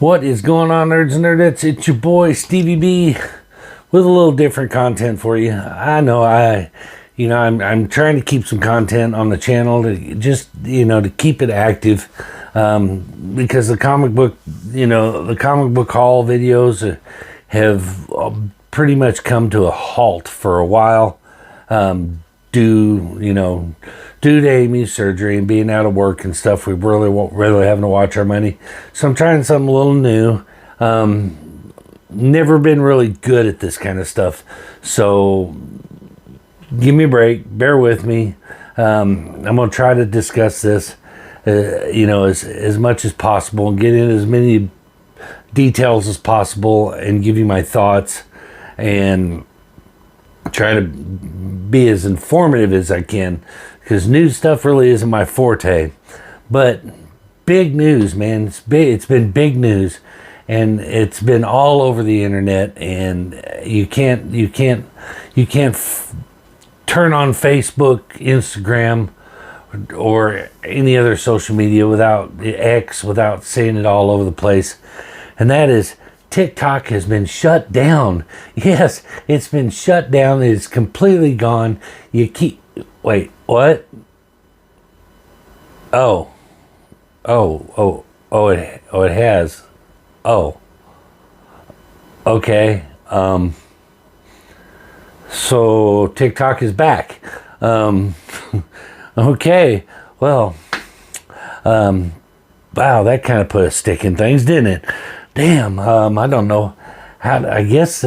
What is going on, nerds and nerdettes? It's your boy Stevie B with a little different content for you. I know I'm trying to keep some content on the channel to just to keep it active, because the comic book haul videos have pretty much come to a halt for a while, due to Amy's surgery and being out of work and stuff. We really having to watch our money, so I'm trying something a little new. Never been really good at this kind of stuff, so give me a break, bear with me. I'm gonna try to discuss this as much as possible and get in as many details as possible and give you my thoughts and try to be as informative as I can, because news stuff really isn't my forte. But big news, man. It's been big news, and it's been all over the internet, and you can't turn on Facebook, Instagram, or any other social media without seeing it all over the place. And that is, TikTok has been shut down. Yes, it's been shut down. It's completely gone. Wait, what? Oh, it has. Oh, okay. So TikTok is back. Okay, well, wow, that kind of put a stick in things, didn't it? Damn, I don't know how. I guess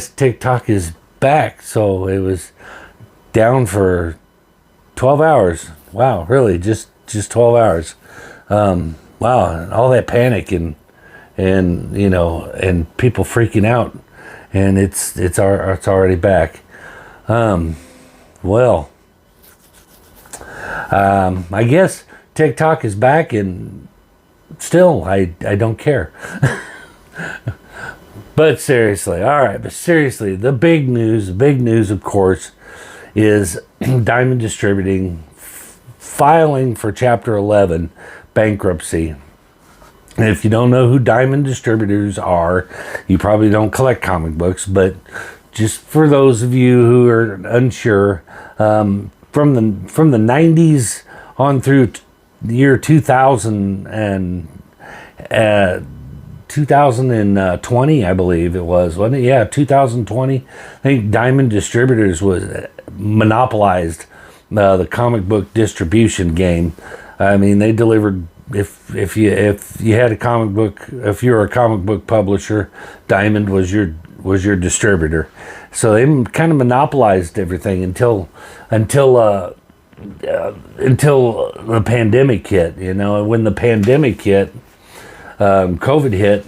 TikTok is back. So it was down for 12 hours. Wow, really, just 12 hours. Wow, and all that panic and people freaking out, and it's already back. Well, I guess TikTok is back, and still I don't care. But seriously, the big news, of course, is Diamond Distributing filing for Chapter 11 bankruptcy. And if you don't know who Diamond Distributors are, you probably don't collect comic books, but just for those of you who are unsure, from the 90s on through the year 2000 and 2020, I believe it was, wasn't it? Yeah, 2020. I think Diamond Distributors was monopolized the comic book distribution game. I mean, they delivered. If you had a comic book, if you were a comic book publisher, Diamond was your distributor. So they kind of monopolized everything until the pandemic hit. When the pandemic hit, COVID hit,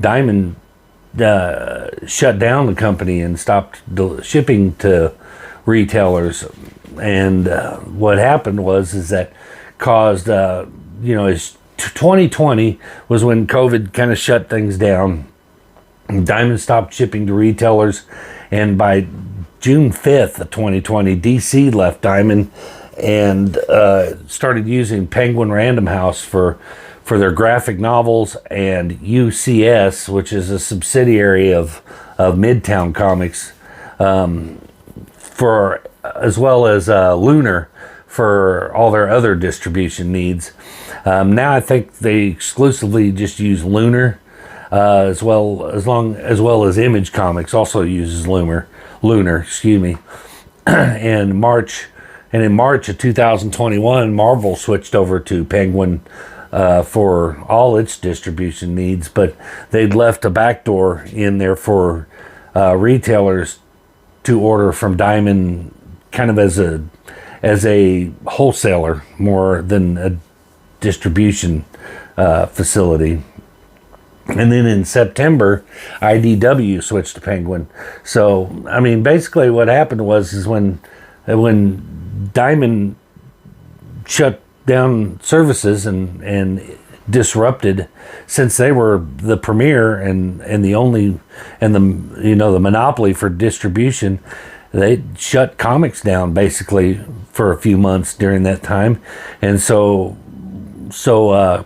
Diamond shut down the company and stopped shipping to retailers. And what happened is that caused 2020 was when COVID kind of shut things down. Diamond stopped shipping to retailers, and by June 5th of 2020, DC left Diamond and started using Penguin Random House for their graphic novels, and UCS, which is a subsidiary of Midtown Comics, for as well as Lunar for all their other distribution needs. Now I think they exclusively just use Lunar, as well as Image Comics also uses Lunar. Excuse me. And in March of 2021, Marvel switched over to Penguin for all its distribution needs, but they'd left a backdoor in there for retailers to order from Diamond, kind of as a wholesaler more than a distribution facility. And then in September, IDW switched to Penguin. So, I mean, basically what happened was when Diamond shut down services and disrupted, since they were the premier and the monopoly for distribution, they shut comics down basically for a few months during that time. And so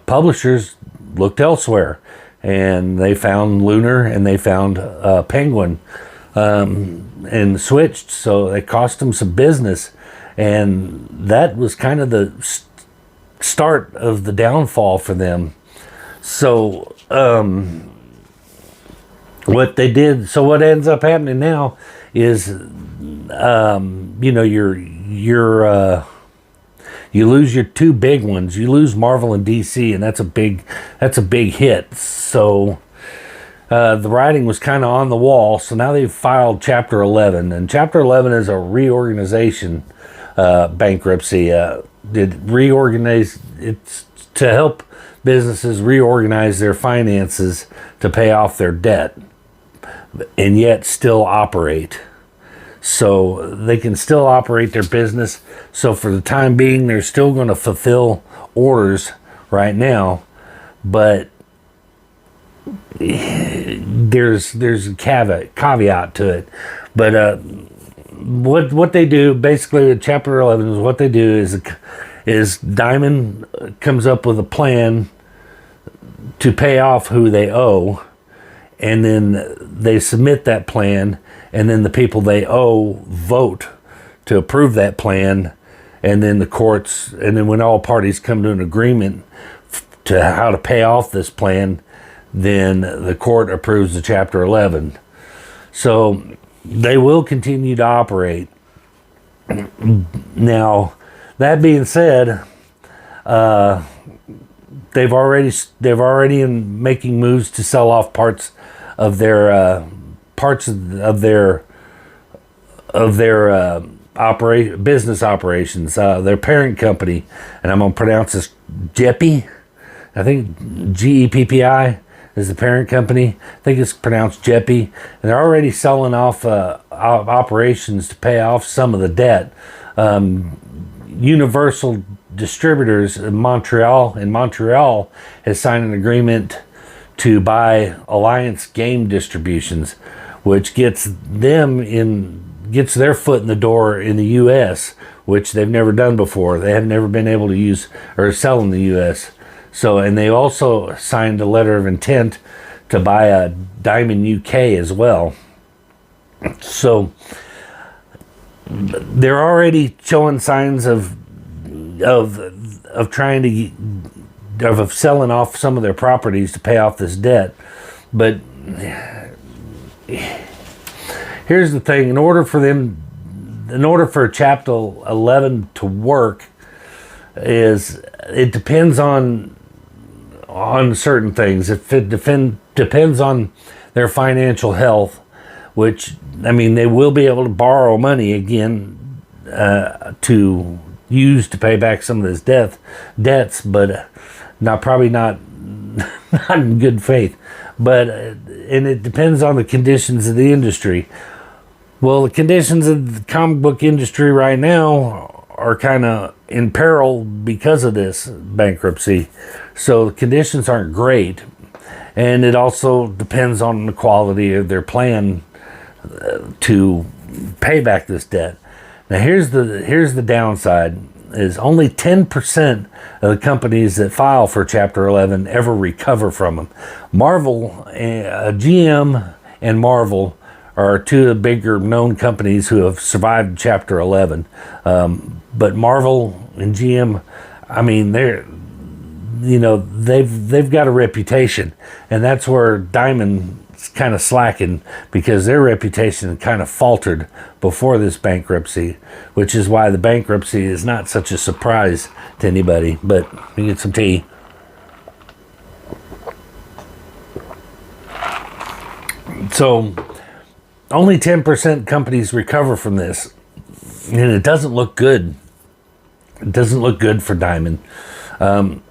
publishers looked elsewhere. and they found Lunar and they found Penguin, and switched. So it cost them some business, and that was kind of the start of the downfall for them. So what they did, so what ends up happening now is, you know, you lose your two big ones. You lose Marvel and DC, and that's a big hit. So the writing was kind of on the wall. So now they've filed Chapter 11, and Chapter 11 is a reorganization bankruptcy. It's to help businesses reorganize their finances to pay off their debt, and yet still operate. So they can still operate their business. So for the time being, they're still going to fulfill orders right now, but there's a caveat to it. But what they do basically with Chapter 11 is, what they do is Diamond comes up with a plan to pay off who they owe, and then they submit that plan, and then the people they owe vote to approve that plan, and then the courts, and then when all parties come to an agreement to how to pay off this plan, then the court approves the Chapter 11. So they will continue to operate. Now, that being said, they've already in making moves to sell off parts of their business operations, their parent company, and I'm gonna pronounce this Geppi. I think GEPPI is the parent company. I think it's pronounced Geppi, and they're already selling off operations to pay off some of the debt. Universal Distributors in Montreal has signed an agreement to buy Alliance Game Distributions, which gets their foot in the door in the U.S., which they've never done before. They have never been able to use or sell in the U.S. So, and they also signed a letter of intent to buy a Diamond UK as well. So they're already showing signs of trying to of selling off some of their properties to pay off this debt. But here's the thing: in order for Chapter 11 to work, it depends on certain things. It depends on their financial health, which, I mean, they will be able to borrow money again to use to pay back some of this debts, but probably not in good faith. But and it depends on the conditions of the industry. Well, the conditions of the comic book industry right now are kind of in peril because of this bankruptcy. So the conditions aren't great, and it also depends on the quality of their plan to pay back this debt. Now here's the downside: is only 10% of the companies that file for Chapter 11 ever recover from them. Marvel, GM and Marvel are two of the bigger known companies who have survived Chapter 11. But Marvel and GM, I mean, they've got a reputation, and that's where Diamond's kind of slacking, because their reputation kind of faltered before this bankruptcy, which is why the bankruptcy is not such a surprise to anybody. But we get some tea. So only 10% companies recover from this, and it doesn't look good. It doesn't look good for Diamond,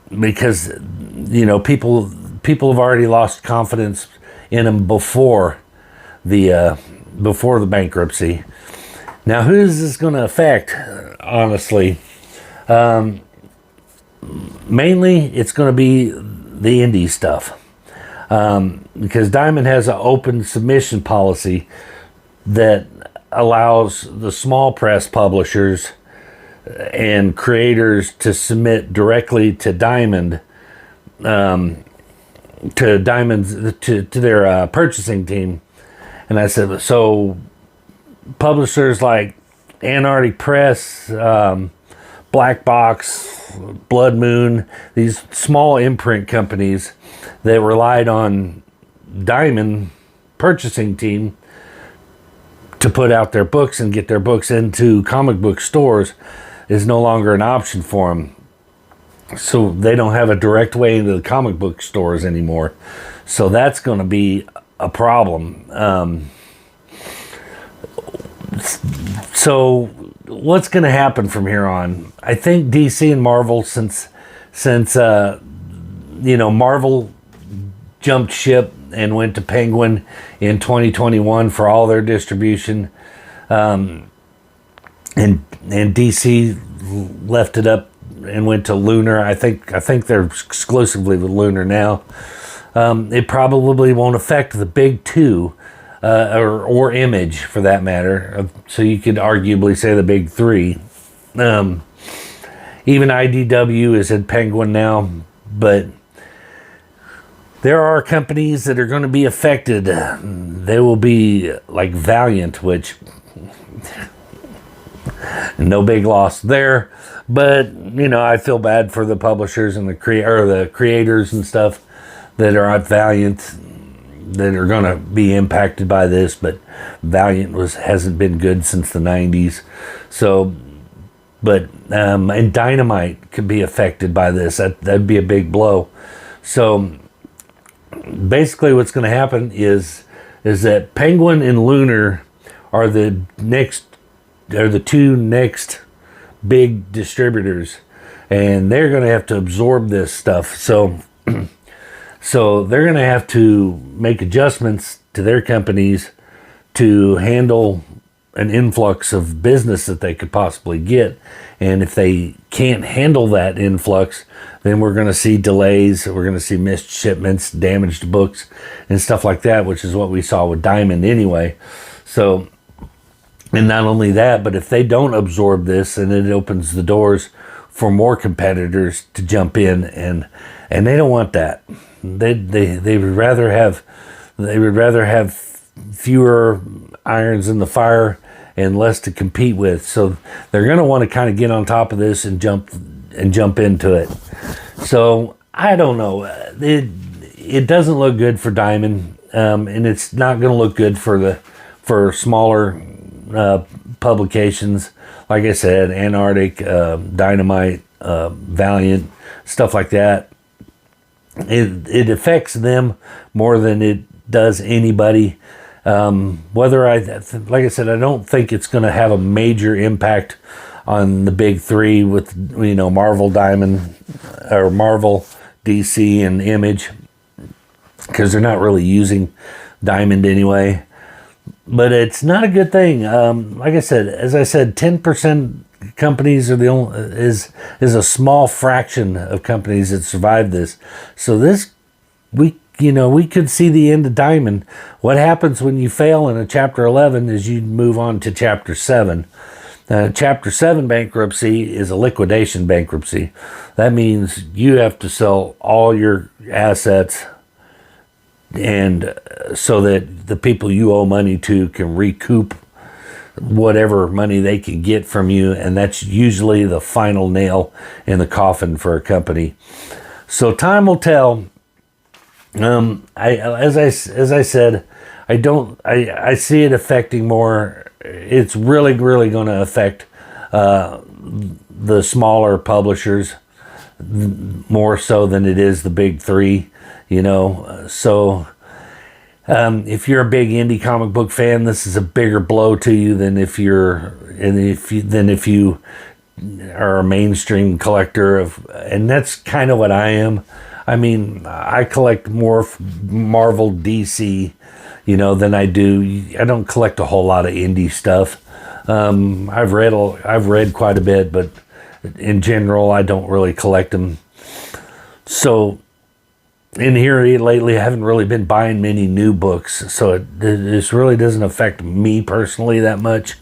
because people have already lost confidence in them before the bankruptcy. Now, who is this going to affect? Honestly, mainly it's going to be the indie stuff, because Diamond has an open submission policy that allows the small press publishers and creators to submit directly to Diamond to Diamond's to their purchasing team, and I said, so publishers like Antarctic Press, Black Box, Blood Moon, these small imprint companies that relied on Diamond purchasing team to put out their books and get their books into comic book stores is no longer an option for them. So they don't have a direct way into the comic book stores anymore. So that's going to be a problem. So what's going to happen from here on? I think DC and Marvel, since Marvel jumped ship and went to Penguin in 2021 for all their distribution, and DC left it up and went to Lunar. I think they're exclusively with Lunar now. It probably won't affect the big two, or Image for that matter. So you could arguably say the big three. Even IDW is at Penguin now, but there are companies that are going to be affected. They will be like Valiant, which no big loss there. But I feel bad for the publishers and the creators and stuff that are at Valiant that are going to be impacted by this. But Valiant hasn't been good since the 90s. So, but and Dynamite could be affected by this. That'd be a big blow. So basically what's going to happen is that Penguin and Lunar are the two next big distributors, and they're going to have to absorb this stuff. So they're going to have to make adjustments to their companies to handle an influx of business that they could possibly get. And if they can't handle that influx, then we're going to see delays. We're going to see missed shipments, damaged books, and stuff like that, which is what we saw with Diamond anyway. So, and not only that, but if they don't absorb this, then it opens the doors for more competitors to jump in, and they don't want that. They would rather have fewer irons in the fire and less to compete with. So they're going to want to kind of get on top of this and jump into it. So I don't know. It doesn't look good for Diamond, and it's not going to look good for smaller publications. Like I said, Antarctic, Dynamite, Valiant, stuff like that. It affects them more than it does anybody. Like I said, I don't think it's going to have a major impact on the big three with Marvel, Diamond, or Marvel, DC, and Image, because they're not really using Diamond anyway. But it's not a good thing. Like I said, 10% companies are is a small fraction of companies that survive this. So we could see the end of Diamond. What happens when you fail in a Chapter 11 is you move on to Chapter 7. Chapter 7 bankruptcy is a liquidation bankruptcy. That means you have to sell all your assets, and so that the people you owe money to can recoup whatever money they can get from you, and that's usually the final nail in the coffin for a company. So time will tell. As I said, I see it affecting more. It's really going to affect the smaller publishers more so than it is the big three. So if you're a big indie comic book fan, this is a bigger blow to you than if you are a mainstream collector and that's kind of what I am. I mean, I collect more Marvel, DC, than I do. I don't collect a whole lot of indie stuff. I've read quite a bit, but in general, I don't really collect them. So, in here lately, I haven't really been buying many new books, so this really doesn't affect me personally that much.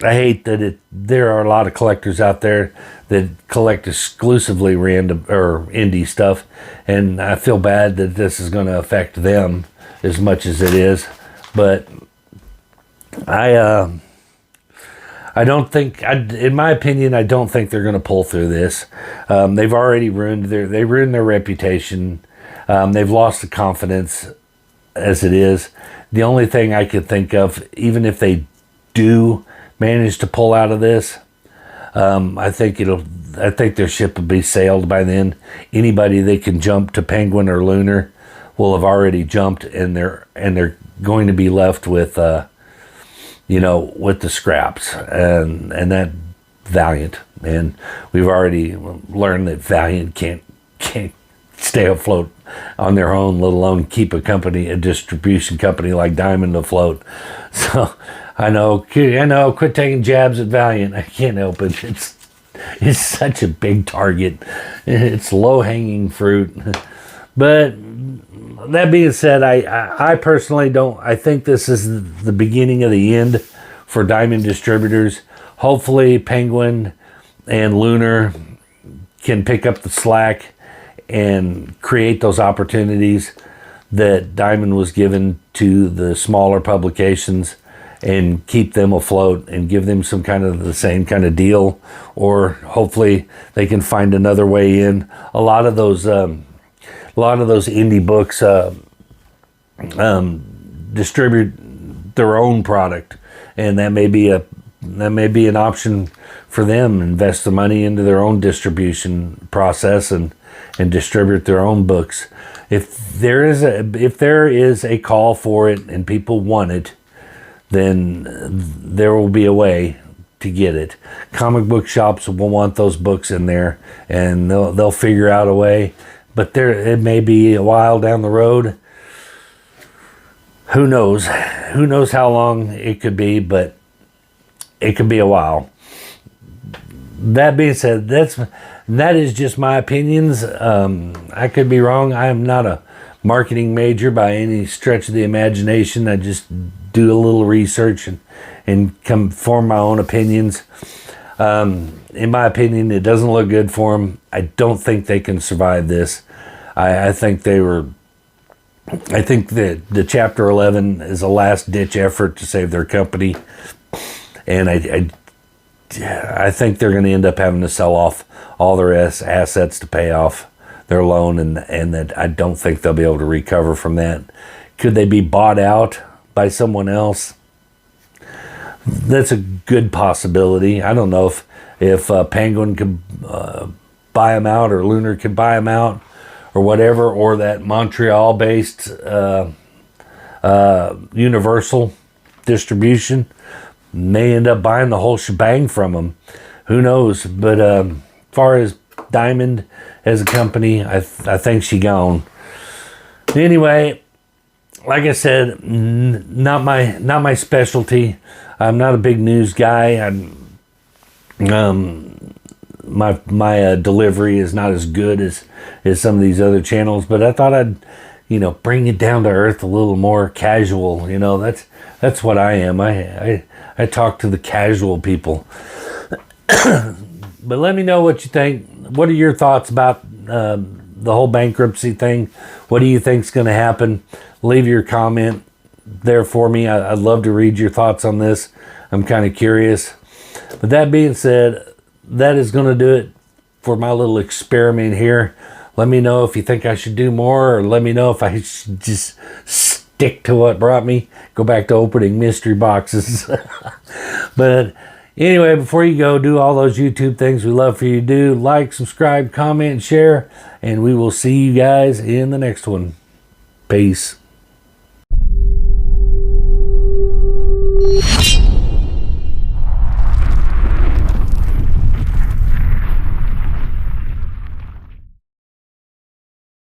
I hate that there are a lot of collectors out there that collect exclusively random or indie stuff, and I feel bad that this is going to affect them as much as it is. But I don't think, in my opinion, I don't think they're going to pull through this. They've already ruined their reputation. They've lost the confidence as it is. The only thing I could think of, even if they do manage to pull out of this, I think their ship will be sailed by then. Anybody they can jump to Penguin or Lunar will have already jumped, and they're going to be left with with the scraps and that Valiant. And we've already learned that Valiant can't stay afloat on their own, let alone keep a distribution company like Diamond afloat. So I know, quit taking jabs at Valiant. I can't help it. It's such a big target. It's low-hanging fruit. But that being said, I personally don't. I think this is the beginning of the end for Diamond distributors. Hopefully, Penguin and Lunar can pick up the slack and create those opportunities that Diamond was given to the smaller publications, and keep them afloat and give them some kind of the same kind of deal, or hopefully they can find another way in. A lot of those indie books distribute their own product, and that may be an option for them. Invest the money into their own distribution process and distribute their own books. If there is a call for it and people want it, then there will be a way to get it. Comic book shops will want those books in there, and they'll figure out a way. But it may be a while down the road. Who knows? Who knows how long it could be, but it could be a while. That being said, that is just my opinions. I could be wrong. I am not a marketing major by any stretch of the imagination. I just do a little research and come form my own opinions. In my opinion, it doesn't look good for them. I don't think they can survive this. I think that the Chapter 11 is a last ditch effort to save their company, and I think they're going to end up having to sell off all their assets to pay off their loan, and that I don't think they'll be able to recover from that. Could they be bought out by someone else? That's a good possibility. I don't know if Penguin could buy them out, or Lunar could buy them out, or whatever, or that Montreal-based Universal Distribution may end up buying the whole shebang from them. Who knows? But as far as Diamond as a company, I think she gone. Anyway, like I said, not my specialty. I'm not a big news guy. My delivery is not as good as some of these other channels, but I thought I'd bring it down to earth, a little more casual. That's what I am. I talk to the casual people. But let me know what you think. What are your thoughts about the whole bankruptcy thing? What do you think's going to happen? Leave your comment there for me. I'd love to read your thoughts on this. I'm kind of curious. But that being said, that is going to do it for my little experiment here. Let me know if you think I should do more, or let me know if I should just stick to what brought me. Go back to opening mystery boxes. But anyway, before you go, do all those YouTube things we love for you to do. Like, subscribe, comment, share, and we will see you guys in the next one. Peace.